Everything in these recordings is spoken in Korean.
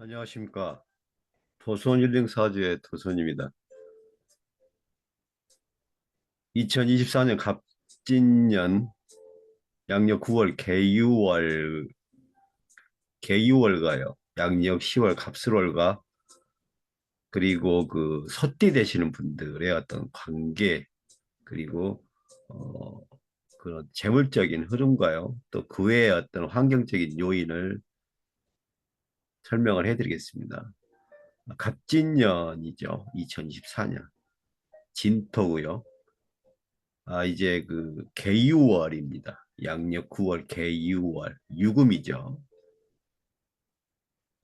안녕하십니까. 도선 힐링사주의 도선입니다. 2024년 갑진년 양력 9월 개유월가요. 양력 10월 갑술월가 그리고 그 소띠 되시는 분들의 어떤 관계 그리고 어, 그런 재물적인 흐름과요. 또 그 외의 어떤 환경적인 요인을 설명을 해드리겠습니다. 갑진년이죠. 2024년 진토고요. 이제 그 개유월입니다. 양력 9월 개유월, 유금이죠.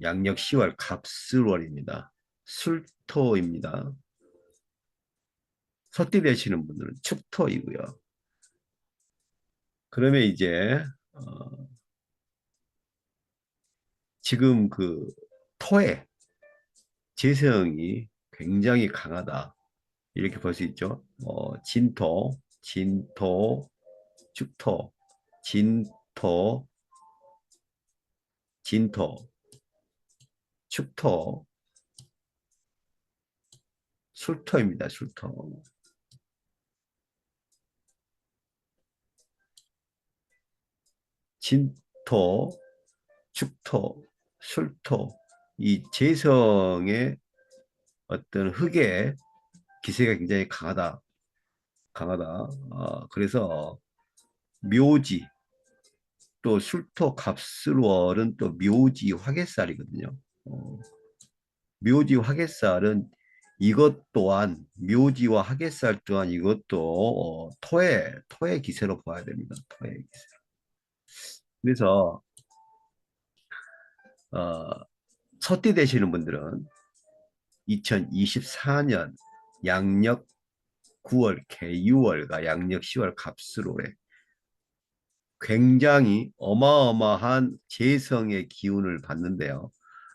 양력 10월 갑술월입니다. 술토입니다. 소띠 되시는 분들은 축토이고요. 그러면 이제 지금 그 토의 재성이 굉장히 강하다. 이렇게 볼 수 있죠. 진토, 축토, 진토, 진토, 축토, 술토입니다. 술토. 진토, 축토, 술토, 이 재성의 어떤 흙의 기세가 굉장히 강하다. 그래서 묘지, 또 술토 갑술월은 또 묘지 화개살이거든요. 어, 묘지 화개살은 이것 또한 묘지와 화개살 또한 이것도 토의 기세로 봐야 됩니다. 토의 기세. 그래서 어, 소띠 되시는 분들은 2024년 양력 9월 개유월과 양력 10월 갑술월에 굉장히 어마어마한 재성의 기운을 받는데요.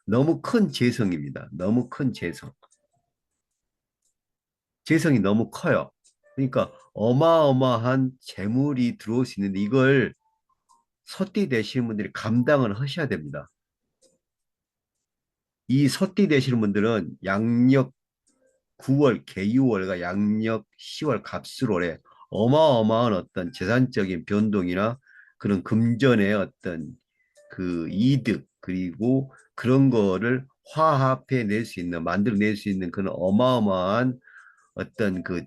너무 큰 재성입니다. 너무 큰 재성. 재성이 너무 커요. 그러니까 어마어마한 재물이 들어올 수 있는데 이걸 소띠 되시는 분들이 감당을 하셔야 됩니다. 이 소띠 되시는 분들은 양력 9월 개유월과 양력 10월 갑술월에 어마어마한 어떤 재산적인 변동이나 그런 금전의 어떤 그 이득 그리고 그런 거를 화합해 낼 수 있는 만들어낼 수 있는 그런 어마어마한 어떤 그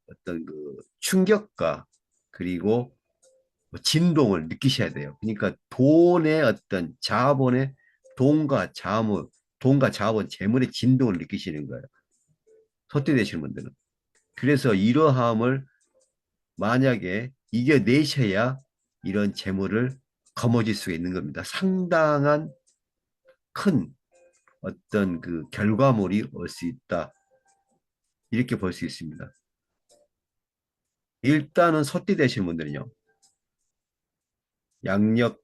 어떤 그 충격과 그리고 뭐 진동을 느끼셔야 돼요. 그러니까 돈의 어떤 자본의 돈과 자본, 돈과 자본, 재물의 진동을 느끼시는 거예요. 소띠되시는 분들은. 그래서 이러함을 만약에 이겨내셔야 이런 재물을 거머쥘 수가 있는 겁니다. 상당한 큰 어떤 그 결과물이 올 수 있다. 이렇게 볼 수 있습니다. 일단은 소띠 되시는 분들은요. 양력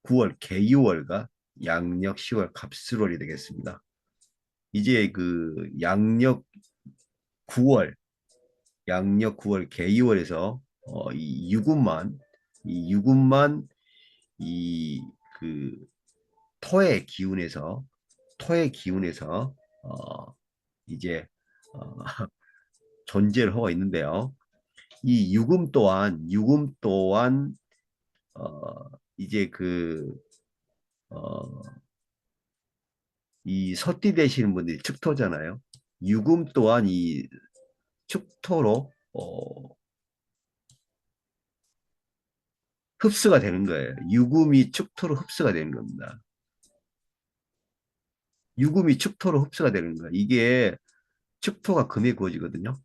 9월 개유월과 양력 10월 갑술월이 되겠습니다. 이제 그 양력 9월 개유월에서 이 유금만 이 그 토의 기운에서 토의 기운에서 이제 어, 존재를 하고 있는데요. 이 유금 또한 이제 어, 이 서띠 되시는 분들이 축토잖아요. 유금 또한 이 축토로 흡수가 되는 거예요. 유금이 축토로 흡수가 되는 겁니다. 유금이 축토로 흡수가 되는 거예요. 이게 축토가 금의 고지거든요.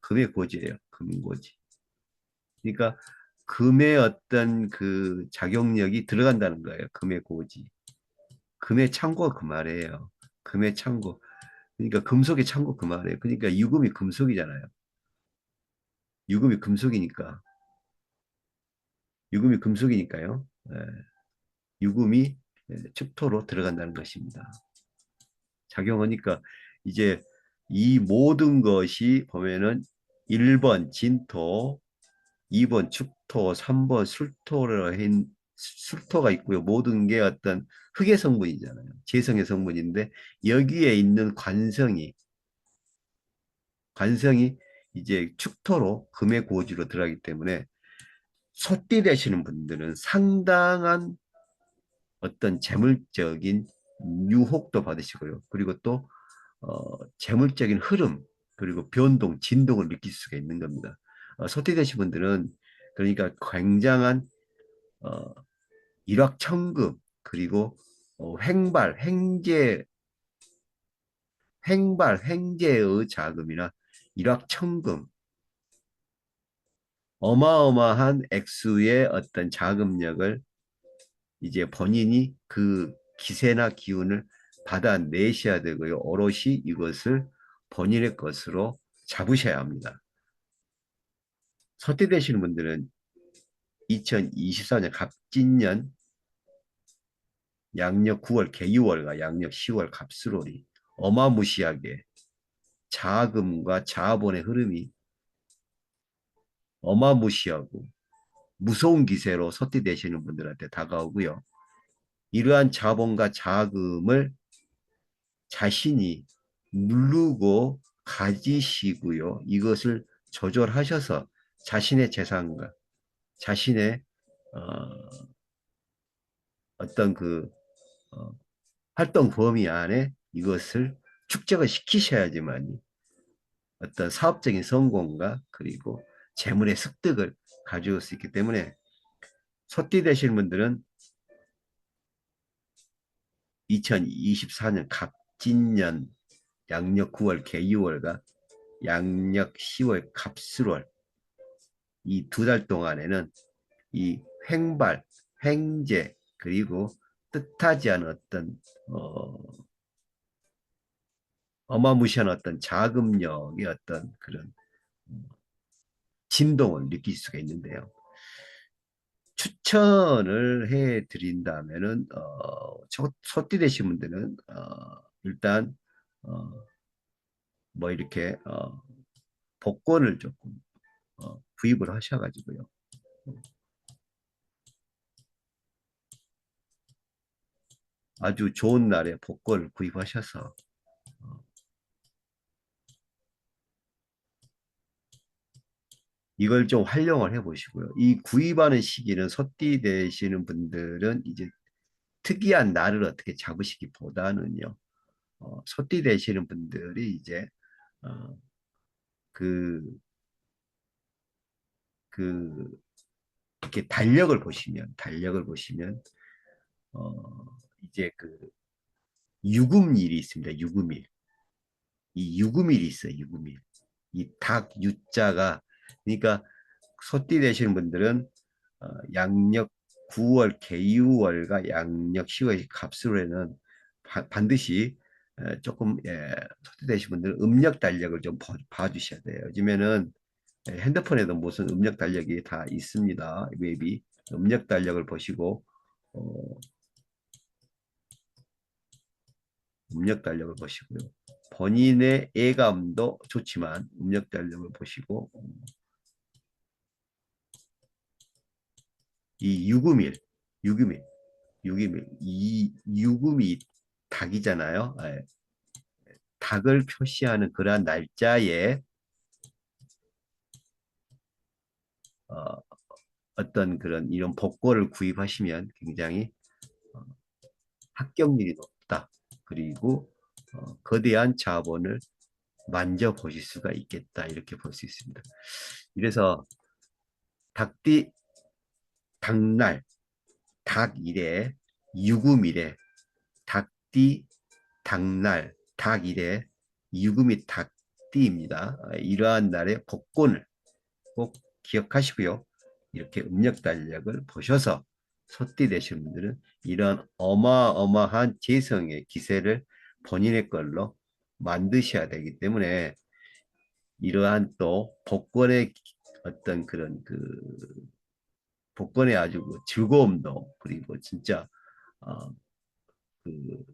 금의 고지예요. 금의 고지. 그러니까 금의 어떤 그 작용력이 들어간다는 거예요. 금의 고지. 금의 창고 그 말이에요. 금의 창고. 그러니까 금속의 창고 그 말이에요. 그러니까 유금이 금속이잖아요. 유금이 금속이니까. 유금이 금속이니까요. 유금이 축토로 들어간다는 것입니다. 작용하니까 이제 이 모든 것이 보면은 1번 진토, 2번 축토, 3번 술토를 술토가 있고요. 모든 게 어떤 흙의 성분이잖아요. 재성의 성분인데 여기에 있는 관성이 이제 축토로 금의 고지로 들어가기 때문에 소띠 되시는 분들은 상당한 어떤 재물적인 유혹도 받으시고요. 그리고 또 재물적인 흐름 그리고 변동, 진동을 느낄 수가 있는 겁니다. 소띠 되신 분들은 그러니까 굉장한 어, 일확천금 그리고 횡재의 자금이나 일확천금 어마어마한 액수의 어떤 자금력을 이제 본인이 그 기세나 기운을 받아내셔야 되고요. 오롯이 이것을 본인의 것으로 잡으셔야 합니다. 소띠 되시는 분들은 2024년 갑진년 양력 9월 개유월과 양력 10월 갑술월이 어마무시하게 자금과 자본의 흐름이 어마무시하고 무서운 기세로 소띠되시는 분들한테 다가오고요. 이러한 자본과 자금을 자신이 누르고 가지시고요. 이것을 조절하셔서 자신의 재산과 자신의 어, 어떤 그 어, 활동 범위 안에 이것을 축적을 시키셔야지만 어떤 사업적인 성공과 그리고 재물의 습득을 가져올 수 있기 때문에 소띠 되시는 분들은 2024년 갑진년 양력 9월 개유월과 양력 10월 갑술월 이 두 달 동안에는 이 횡발, 횡재 그리고 뜻하지 않은 어떤 어마무시한 어떤 자금력의 어떤 그런 진동을 느낄 수가 있는데요. 추천을 해 드린다면은 소띠 되신 분들은 일단 어, 뭐 이렇게 복권을 조금 구입을 하셔가지고요. 아주 좋은 날에 복권을 구입하셔서 어, 이걸 좀 활용을 해 보시고요. 이 구입하는 시기는 소띠 되시는 분들은 이제 특이한 날을 어떻게 잡으시기보다는요. 소띠 되시는 분들이 이제 어, 그, 그 이렇게 달력을 보시면 이제 그 유금일이 있습니다. 유금일. 이 유금일이 있어요. 유금일. 이 닭 유자가 그러니까 소띠 되시는 분들은 양력 9월 개유월과 양력 10월 갑술에는 반드시 조금 소띠 되신 분들은 음력 달력을 좀 봐주셔야 돼요. 요즘에는 핸드폰에도 무슨 음력 달력이 다 있습니다. 웹이 음력 달력을 보시고 어, 음력 달력을 보시고요. 본인의 예감도 좋지만 음력 달력을 보시고 이 유금일, 이 유금이 닭이잖아요. 예, 닭을 표시하는 그러한 날짜에 어, 어떤 그런 이런 복권을 구입하시면 굉장히 어, 합격률이 높다. 그리고 거대한 자본을 만져보실 수가 있겠다. 이렇게 볼 수 있습니다. 이래서 닭띠, 닭날, 닭일에, 유금일에, 닭띠, 닭날, 닭일에, 유금이 닭띠입니다. 이러한 날에 복권을 꼭 기억하시고요. 이렇게 음력 달력을 보셔서 소띠 되시는 분들은 이런 어마어마한 재성의 기세를 본인의 걸로 만드셔야 되기 때문에 이러한 또 복권의 어떤 그런 그 복권의 아주 그 즐거움도 그리고 진짜 어, 그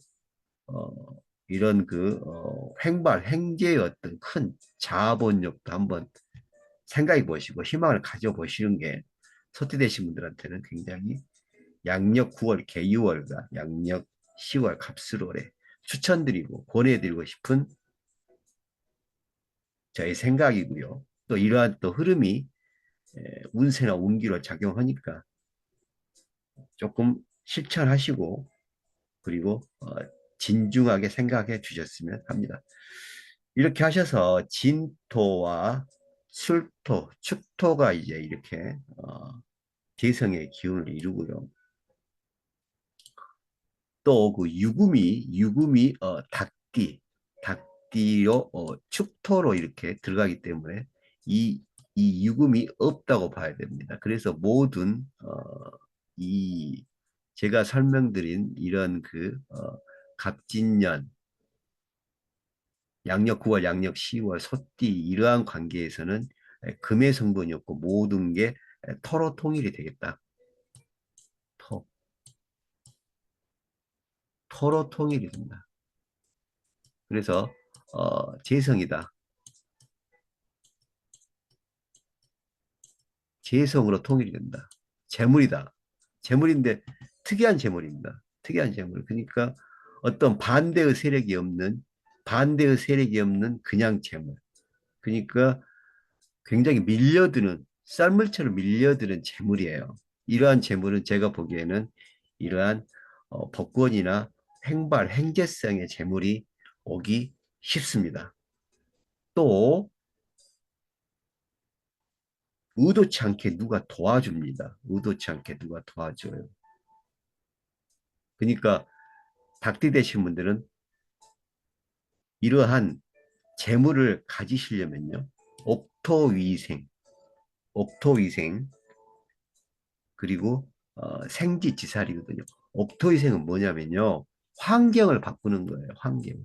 어, 이런 그 횡재의 어떤 큰 자본력도 한번 생각해 보시고 희망을 가져보시는 게 소띠 되신 분들한테는 굉장히 양력 9월 개유월과 양력 10월 갑술월에 추천드리고 권해드리고 싶은 저의 생각이고요. 또 이러한 또 흐름이 운세나 운기로 작용하니까 조금 실천하시고 그리고 진중하게 생각해 주셨으면 합니다. 이렇게 하셔서 진토와 술토, 축토가 이제 이렇게 개성의 기운을 이루고요. 또 그 유금이 닭띠로 축토로 이렇게 들어가기 때문에 이, 이 유금이 없다고 봐야 됩니다. 그래서 모든 이 제가 설명드린 이런 갑진년, 양력 9월, 양력 10월, 소띠 이러한 관계에서는 금의 성분이 없고 모든 게 토로 통일이 되겠다. 토, 토로 통일이 된다. 그래서 재성이다. 재성으로 통일이 된다. 재물이다. 재물인데 특이한 재물입니다. 특이한 재물. 그러니까 어떤 반대의 세력이 없는 그냥 재물. 그러니까 굉장히 밀려드는 썰물처럼 밀려드는 재물이에요. 이러한 재물은 제가 보기에는 이러한 복권이나 행재성의 재물이 오기 쉽습니다. 또 의도치 않게 누가 도와줍니다. 의도치 않게 누가 도와줘요. 그러니까 닭띠 되신 분들은 이러한 재물을 가지시려면요. 옥토위생, 옥토위생 그리고 생지지살이거든요. 옥토위생은 뭐냐면요. 환경을 바꾸는 거예요. 환경을.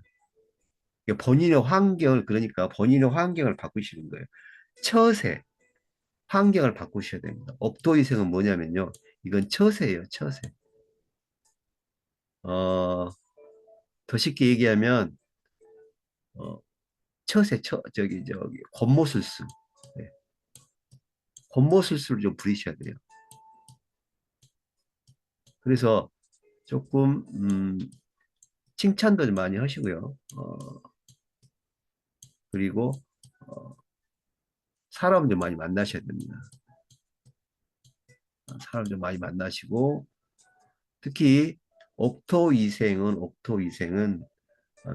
본인의 환경을 그러니까 본인의 환경을 바꾸시는 거예요. 처세, 환경을 바꾸셔야 됩니다. 옥토위생은 뭐냐면요. 이건 처세예요. 처세. 어, 더 쉽게 얘기하면 어, 저기 권모술수. 네. 권모술수를 좀 부리셔야 돼요. 그래서 조금 칭찬도 좀 많이 하시고요. 그리고 어, 사람들 많이 만나셔야 됩니다. 사람들 많이 만나시고 특히 옥토위생은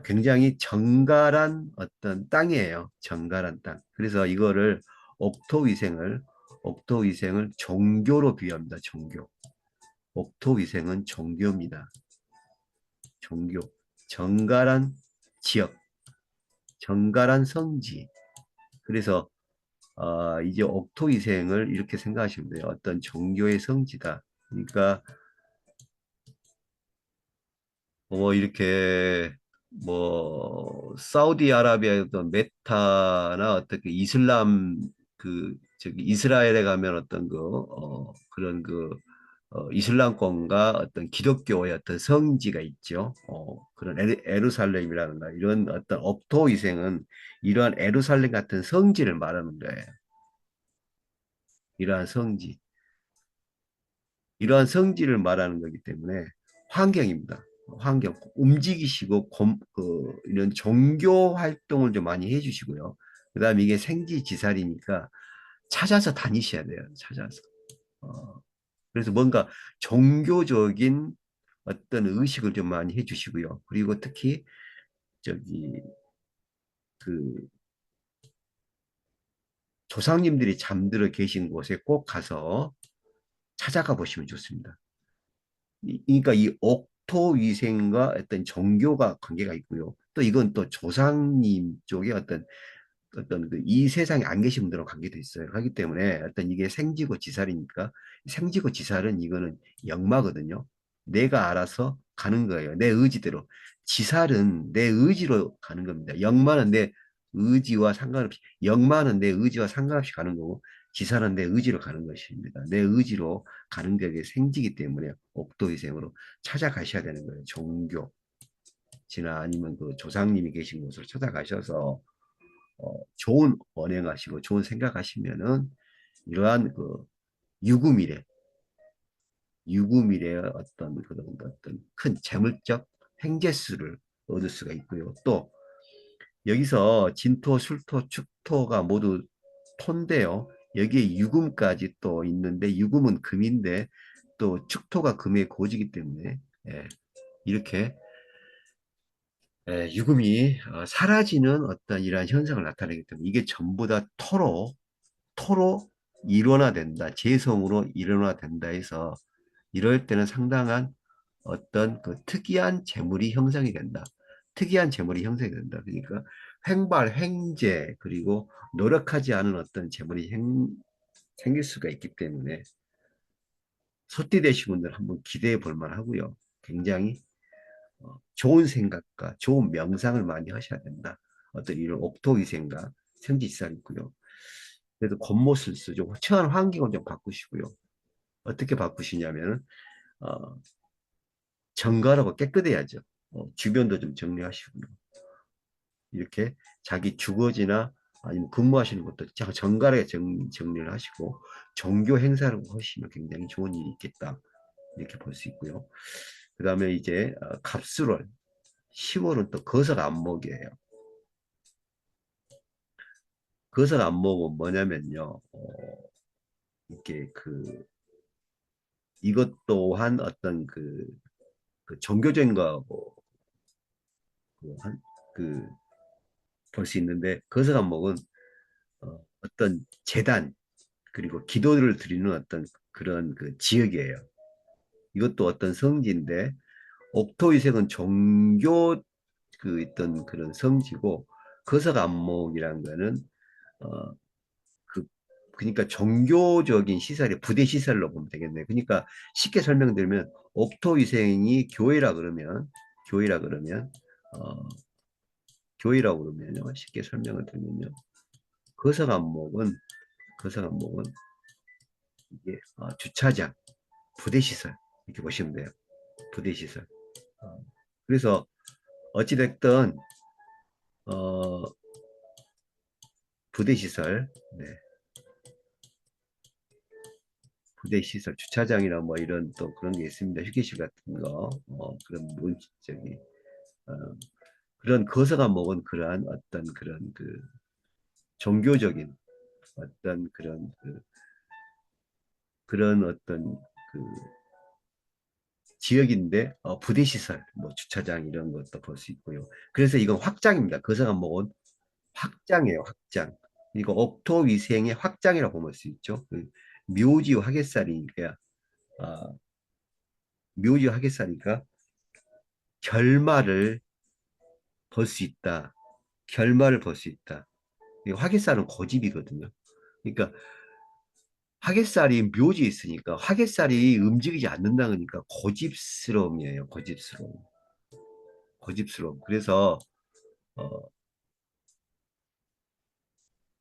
굉장히 정갈한 어떤 땅이에요. 정갈한 땅. 그래서 이거를 옥토위생을 옥토위생을 종교로 비유합니다. 종교. 옥토위생은 종교입니다. 종교. 정갈한 지역, 정갈한 성지. 그래서 이제 옥토위생을 이렇게 생각하시면 돼요. 어떤 종교의 성지다. 그러니까 이렇게 사우디아라비아의 어떤 메타나 어떻게 이슬람 저기 이스라엘에 가면 어떤 그런 이슬람권과 어떤 기독교의 어떤 성지가 있죠. 그런 에루살렘이라든가 이런 어떤 옥토위생은 이러한 에루살렘 같은 성지를 말하는 거예요. 이러한 성지. 이러한 성질을 말하는 거기 때문에 환경입니다. 환경 움직이시고 이런 종교 활동을 좀 많이 해주시고요. 그다음에 이게 생지지살이니까 찾아서 다니셔야 돼요. 찾아서. 어, 그래서 뭔가 종교적인 어떤 의식을 좀 많이 해주시고요. 그리고 특히 저기 그 조상님들이 잠들어 계신 곳에 꼭 가서 찾아가 보시면 좋습니다. 그러니까 이 옥토위생과 어떤 종교가 관계가 있고요. 또 이건 또 조상님 쪽에 어떤 이 세상에 안 계신 분들과 관계도 있어요. 그렇기 때문에 어떤 이게 생지고 지살이니까 생지고 지살은 이거는 역마거든요. 내가 알아서 가는 거예요. 내 의지대로. 지살은 내 의지로 가는 겁니다. 역마는 내 의지와 상관없이 역마는 내 의지와 상관없이 가는 거고 지살은 내 의지로 가는 것입니다. 내 의지로 가는 게 생지기 때문에 옥도위생으로 찾아가셔야 되는 거예요. 종교 지나 아니면 그 조상님이 계신 곳으로 찾아가셔서 좋은 언행하시고 좋은 생각하시면은 이러한 유구미래 유구밀의 어떤 그런 어떤 큰 재물적 횡재수를 얻을 수가 있고요. 또 여기서 진토, 술토, 축토가 모두 토인데요. 여기에 유금까지 또 있는데 유금은 금인데 또 축토가 금의 고지이기 때문에 예, 이렇게 유금이 사라지는 어떤 이러한 현상을 나타내기 때문에 이게 전부 다 토로 일원화된다. 재성으로 일원화된다 해서 이럴 때는 상당한 어떤 그 특이한 재물이 형성이 된다. 특이한 재물이 형성이 된다. 그러니까 횡발, 횡재, 그리고 노력하지 않은 어떤 재물이 생길 수가 있기 때문에 소띠 되신 분들 한번 기대해 볼 만하고요. 굉장히 좋은 생각과 좋은 명상을 많이 하셔야 된다. 어떤 이런 옥토위생과 생지시살이 있고요. 그래도 겉모습을 쓰죠. 처한 환경을 좀 바꾸시고요. 어떻게 바꾸시냐면 정갈하고 깨끗해야죠. 주변도 좀 정리하시고요. 이렇게 자기 주거지나 아니면 근무하시는 것도 정갈하게 정리를 하시고 종교 행사를 하시면 굉장히 좋은 일이 있겠다. 이렇게 볼 수 있고요. 그 다음에 이제 갑술월 10월은 또 거석 안목이에요. 거석 안목은 뭐냐면요. 이게 그 이것 또한 어떤 그 종교적인 거하고 그 볼 수 있는데 거석 안목은 어떤 재단 그리고 기도를 드리는 어떤 그런 그 지역이에요. 이것도 어떤 성지인데 옥토이색은 종교 그 있던 그런 성지고 거석 안목이라는 거는 어, 그 그러니까 종교적인 시설이 부대 시설로 보면 되겠네요. 그러니까 쉽게 설명드리면 옥토위생이 교회라 그러면 어, 교회라고 그러면요. 쉽게 설명을 드리면요. 거석 안목은 거석 안목은 이게 주차장, 부대 시설 이렇게 보시면 돼요. 부대 시설. 그래서 어찌됐든 어, 부대 시설, 네. 부대 시설, 주차장이나 뭐 이런 또 그런 게 있습니다. 휴게실 같은 거, 그런 문적인 어, 그런 거서가 먹은 그러한 어떤 그런 그 종교적인 어떤 그런 어떤 그 지역인데 부대 시설, 뭐 주차장 이런 것도 볼 수 있고요. 그래서 이건 확장입니다. 거서가 먹은 확장이에요, 확장. 이거 옥토위생의 확장이라고 볼 수 있죠. 그 묘지 화개살이니까 아, 묘지 화개살이니까 결말을 볼 수 있다. 결말을 볼 수 있다. 화개살은 고집이거든요. 그러니까 화개살이 묘지에 있으니까 화개살이 움직이지 않는다 그러니까 고집스러움이에요. 고집스러움. 고집스러움. 그래서 어,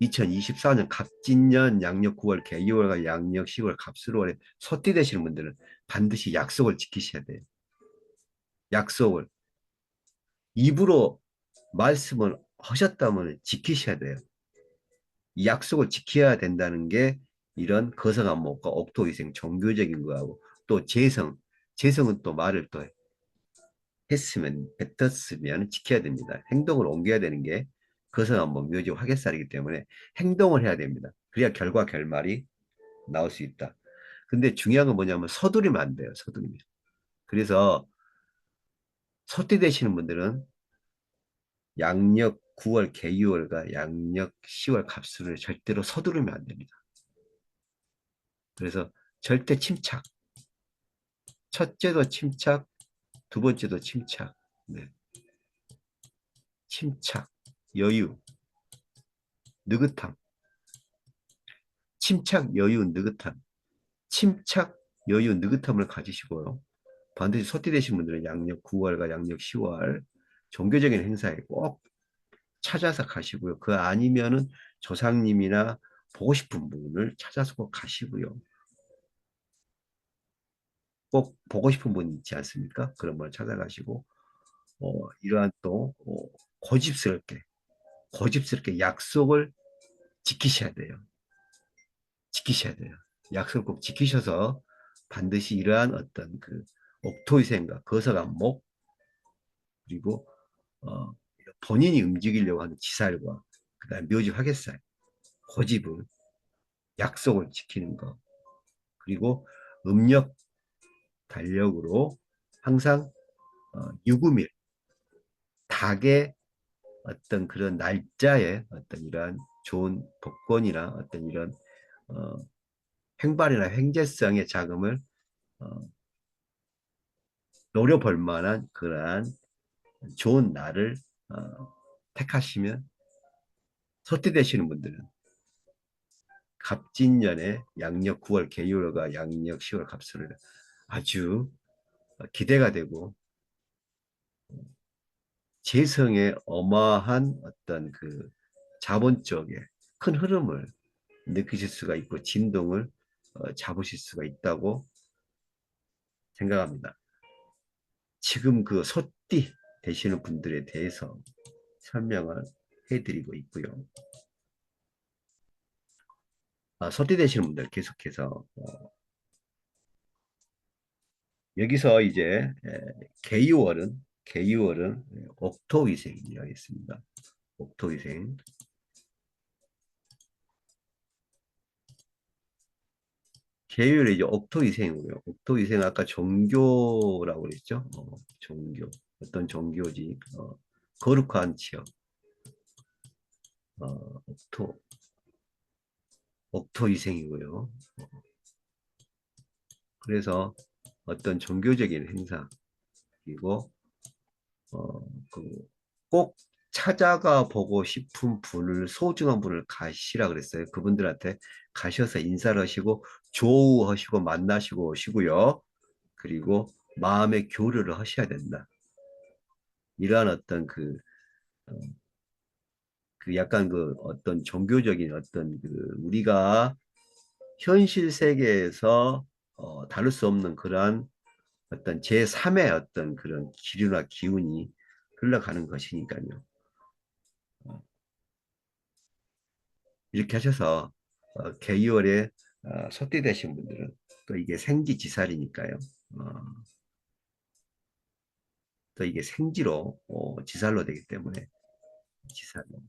2024년 갑진년 양력 9월 개유월과 양력 10월 갑술월에 소띠 되시는 분들은 반드시 약속을 지키셔야 돼요. 약속을 입으로 말씀을 하셨다면 지키셔야 돼요. 이 약속을 지켜야 된다는 게 이런 거성안목과 옥토위생 종교적인 거하고 또 재성은 또 말을 또 했으면 뱉었으면 지켜야 됩니다. 행동을 옮겨야 되는 게 거성안목 묘지 화개살이기 때문에 행동을 해야 됩니다. 그래야 결과 결말이 나올 수 있다. 근데 중요한 건 뭐냐면 서두르면 안 돼요. 서두르면. 그래서 소띠 되시는 분들은 양력 9월 개유월과 양력 10월 갑수를 절대로 서두르면 안 됩니다. 그래서 절대 침착. 첫째도 침착, 두 번째도 침착. 네. 침착, 여유, 느긋함. 침착, 여유, 느긋함. 침착, 여유, 느긋함을 가지시고요. 반드시 소띠되신 분들은 양력 9월과 양력 10월 종교적인 행사에 꼭 찾아서 가시고요. 그 아니면은 조상님이나 보고 싶은 분을 찾아서 꼭 가시고요. 꼭 보고 싶은 분 있지 않습니까? 그런 걸 찾아가시고 이러한 또 고집스럽게 고집스럽게 약속을 지키셔야 돼요. 지키셔야 돼요. 약속을 꼭 지키셔서 반드시 이러한 어떤 그 옥토위생과 거서간목 그리고 어, 본인이 움직이려고 하는 지살과 그다음 묘지 화개살 고집을 약속을 지키는 것 그리고 음력 달력으로 항상 유금일 닭의 어떤 그런 날짜에 어떤 이러한 좋은 복권이나 어떤 이런 어, 행발이나 횡재성의 자금을 어, 노려볼 만한 그러한 좋은 날을 택하시면 소띠되시는 분들은 갑진년에 양력 9월 개유월과 양력 10월 갑술을 아주 기대가 되고 재성의 어마한 어떤 그 자본적의 큰 흐름을 느끼실 수가 있고 진동을 잡으실 수가 있다고 생각합니다. 지금 그 소띠 되시는 분들에 대해서 설명을 해드리고 있고요. 소띠 되시는 분들 계속해서 여기서 이제 개유월은 옥토위생이라고 했습니다. 옥토위생. 계율이 이제 옥토위생이고요. 옥토위생 아까 종교라고 그랬죠. 종교. 어떤 종교지. 거룩한 지역. 옥토. 옥토위생이고요. 그래서 어떤 종교적인 행사 그리고 어, 꼭 찾아가 보고 싶은 분을 소중한 분을 가시라 그랬어요. 그분들한테 가셔서 인사를 하시고 조우하시고 만나시고 오시고요. 그리고 마음의 교류를 하셔야 된다. 이러한 어떤 어, 그 약간 그 어떤 종교적인 어떤 그 우리가 현실 세계에서 다룰 수 없는 그러한 어떤 제3의 어떤 그런 기류나 기운이 흘러가는 것이니까요. 어, 이렇게 하셔서 개유월에 소띠되신 분들은 또 이게 생지지살이니까요. 어, 또 이게 생지로 지살로 되기 때문에 지살로.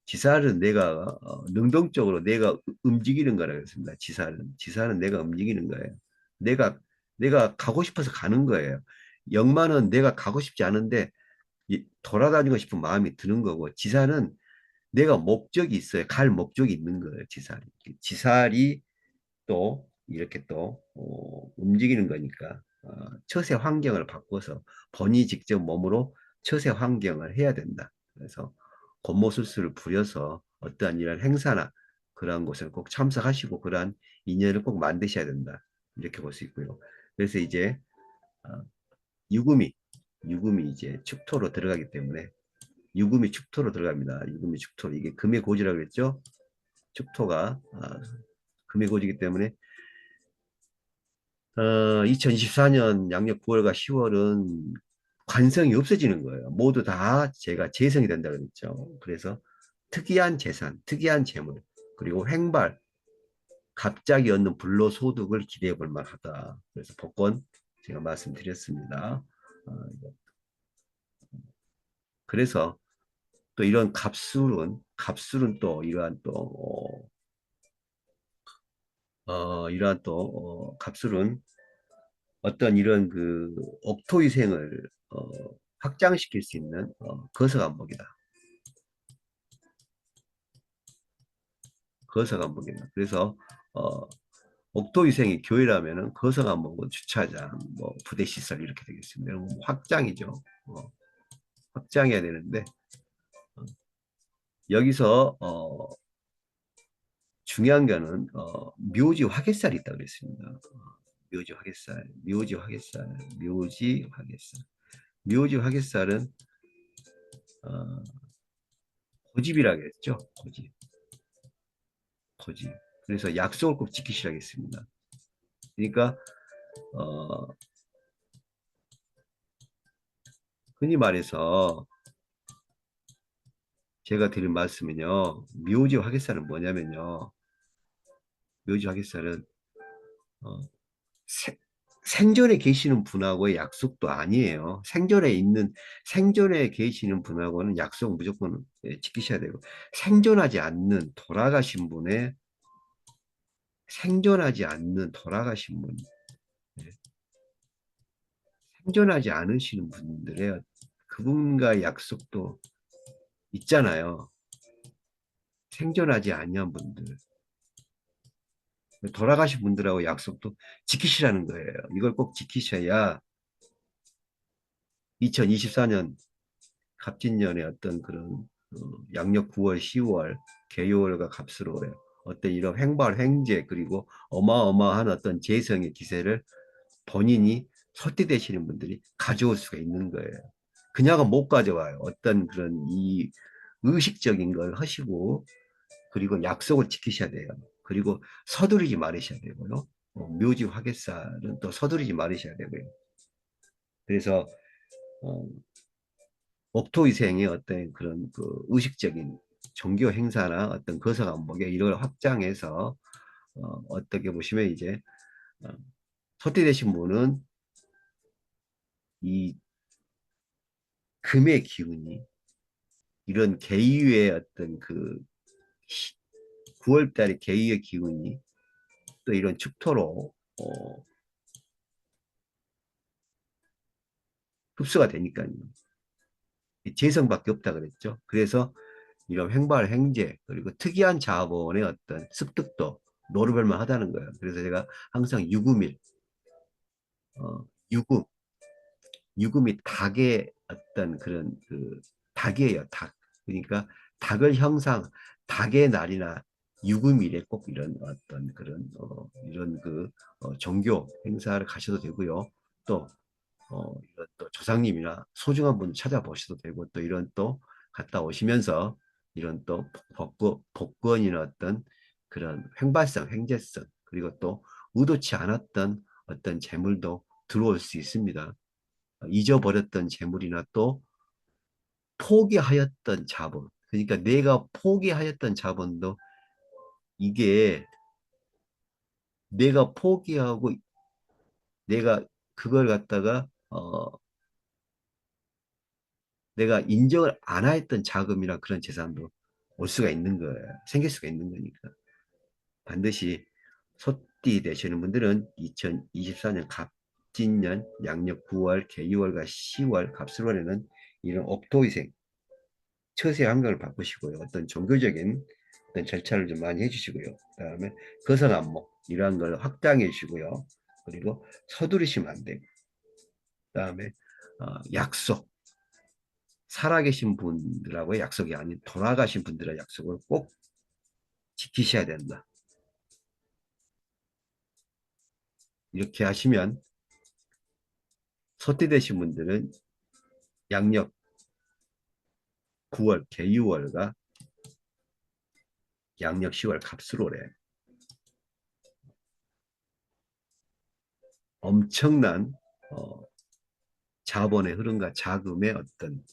지살은 내가 능동적으로 내가 움직이는 거라고 했습니다. 지살은 내가 움직이는 거예요. 내가 내가 가고 싶어서 가는 거예요. 역마는 내가 가고 싶지 않은데 돌아다니고 싶은 마음이 드는 거고 지살은 내가 목적이 있어요. 갈 목적이 있는 거예요. 지살이 또 이렇게 또 움직이는 거니까 처세 환경을 바꿔서 본인이 직접 몸으로 처세 환경을 해야 된다. 그래서 곤모술수를 부려서 어떠한 이런 행사나 그러한 곳을 꼭 참석하시고 그러한 인연을 꼭 만드셔야 된다. 이렇게 볼 수 있고요. 그래서 이제 어, 유금이 유금이 이제 축토로 들어가기 때문에 유금이 축토로 들어갑니다. 유금이 축토로 이게 금의 고지라고 했죠. 축토가 금의 고지이기 때문에 2024년 양력 9월과 10월은 관성이 없어지는 거예요. 모두 다 제가 재성이 된다고 그랬죠. 그래서 특이한 재산, 특이한 재물, 그리고 횡발, 갑자기 얻는 불로소득을 기대해 볼 만하다. 그래서 복권 제가 말씀드렸습니다. 어, 그래서 또 이런 갑술은 또 이러한 또 이러한 또 갑술은 어떤 이런 그 업토위생을 확장시킬 수 있는 거서간목이다. 거서간목이다. 그래서 어, 옥토위생이 교회라면은 거서간목은 주차장, 뭐 부대시설 이렇게 되겠습니다. 이런 확장이죠. 확장해야 되는데 어, 여기서 중요한 거는 묘지 화개살이 있다고 그랬습니다. 묘지 화개살, 묘지 화개살, 묘지 화개살. 묘지 화개살은 어, 고집이라고 했죠. 고집. 고집. 그래서 약속을 꼭 지키시라겠습니다. 그러니까 어, 흔히 말해서 제가 드린 말씀은요, 묘지 화개살은 뭐냐면요, 묘지 화개살은 어, 세- 생전에 계시는 분하고의 약속도 아니에요. 생전에 계시는 분하고는 약속 무조건 지키셔야 되고, 생존하지 않는 돌아가신 분의 생존하지 않는 돌아가신 분, 예, 생존하지 않으시는 분들의 그분과의 약속도 있잖아요. 생존하지 않는 분들, 돌아가신 분들하고 약속도 지키시라는 거예요. 이걸 꼭 지키셔야 2024년 갑진년의 어떤 그런 양력 9월, 10월, 개요월과 갑수로래 어떤 이런 횡발, 횡재 그리고 어마어마한 어떤 재성의 기세를 본인이 소띠되시는 분들이 가져올 수가 있는 거예요. 그냥은 못 가져와요. 어떤 그런 이 의식적인 걸 하시고 그리고 약속을 지키셔야 돼요. 그리고 서두르지 말으셔야 되고요. 묘지 화개살은 또 서두르지 말으셔야 되고요. 그래서 어, 목토위생의 어떤 그런 그 의식적인 종교 행사나 어떤 거서 간목에 이걸 확장해서 어떻게 보시면 이제 어, 소띠되신 분은 이 금의 기운이 이런 개유의 어떤 그 9월 달에 개유의 기운이 또 이런 축토로 흡수가 되니까요. 재성밖에 없다 그랬죠. 그래서 이런 횡발, 횡재, 그리고 특이한 자본의 어떤 습득도 노루별만 하다는 거예요. 그래서 제가 항상 유금일, 유금, 유금이 닭의 어떤 그런 그 닭이에요, 닭. 그러니까 닭을 닭의 날이나 유금일에 꼭 이런 어떤 그런 이런 그 종교 행사를 가셔도 되고요. 또 이런 또 조상님이나 소중한 분 찾아보셔도 되고 또 이런 또 갔다 오시면서 이런 또 복권이나 어떤 그런 횡발성, 횡재성 그리고 또 의도치 않았던 어떤 재물도 들어올 수 있습니다. 잊어버렸던 재물이나 또 포기하였던 자본. 그러니까 내가 포기하였던 자본도 이게 내가 포기하고 내가 그걸 갖다가 내가 인정을 안 했던 자금이나 그런 재산도 올 수가 있는 거예요. 생길 수가 있는 거니까. 반드시 소띠 되시는 분들은 2024년 갑진년 양력 9월, 개유월과 10월, 갑술월에는 이런 업토위생, 처세 환경을 바꾸시고요. 어떤 종교적인 어떤 절차를 좀 많이 해주시고요. 그다음에 거성안목 이러한 걸 확장해 주시고요. 그리고 서두르시면 안 되고, 그다음에 약속, 살아계신 분들하고의 약속이 아닌 돌아가신 분들의 약속을 꼭 지키셔야 된다. 이렇게 하시면 소띠되신 분들은 양력 9월 개유월과 양력 10월 갑술월에 엄청난 어, 자본의 흐름과 자금의 어떤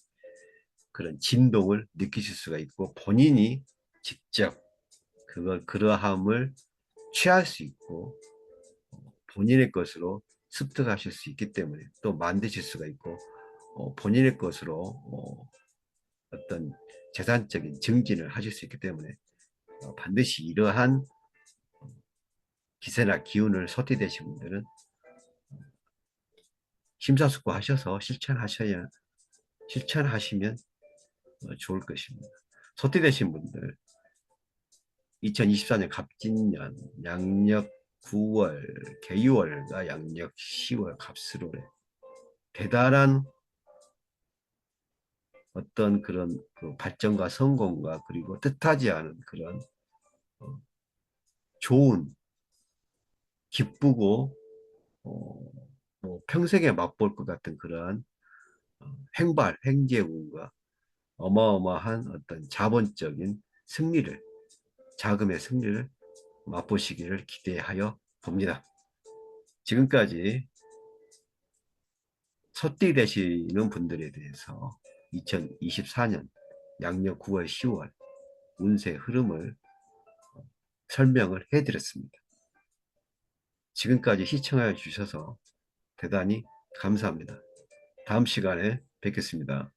그런 진동을 느끼실 수가 있고 본인이 직접 그러함을 취할 수 있고 본인의 것으로 습득하실 수 있기 때문에 또 만드실 수가 있고 본인의 것으로 어떤 재산적인 증진을 하실 수 있기 때문에 반드시 이러한 기세나 기운을 소띠되신 분들은 심사숙고하셔서 실천하시면 좋을 것입니다. 소띠되신 분들 2024년 갑진년 양력 9월 개유월과 양력 10월 갑술월에 대단한 어떤 그런 그 발전과 성공과 그리고 뜻하지 않은 그런 어, 좋은 기쁘고 어, 뭐 평생에 맛볼 것 같은 그러한 횡발 횡재운과 어마어마한 어떤 자본적인 승리를 자금의 승리를 맛보시기를 기대하여 봅니다. 지금까지 소띠 되시는 분들에 대해서 2024년 양력 9월, 10월 운세 흐름을 설명을 해드렸습니다. 지금까지 시청해 주셔서 대단히 감사합니다. 다음 시간에 뵙겠습니다.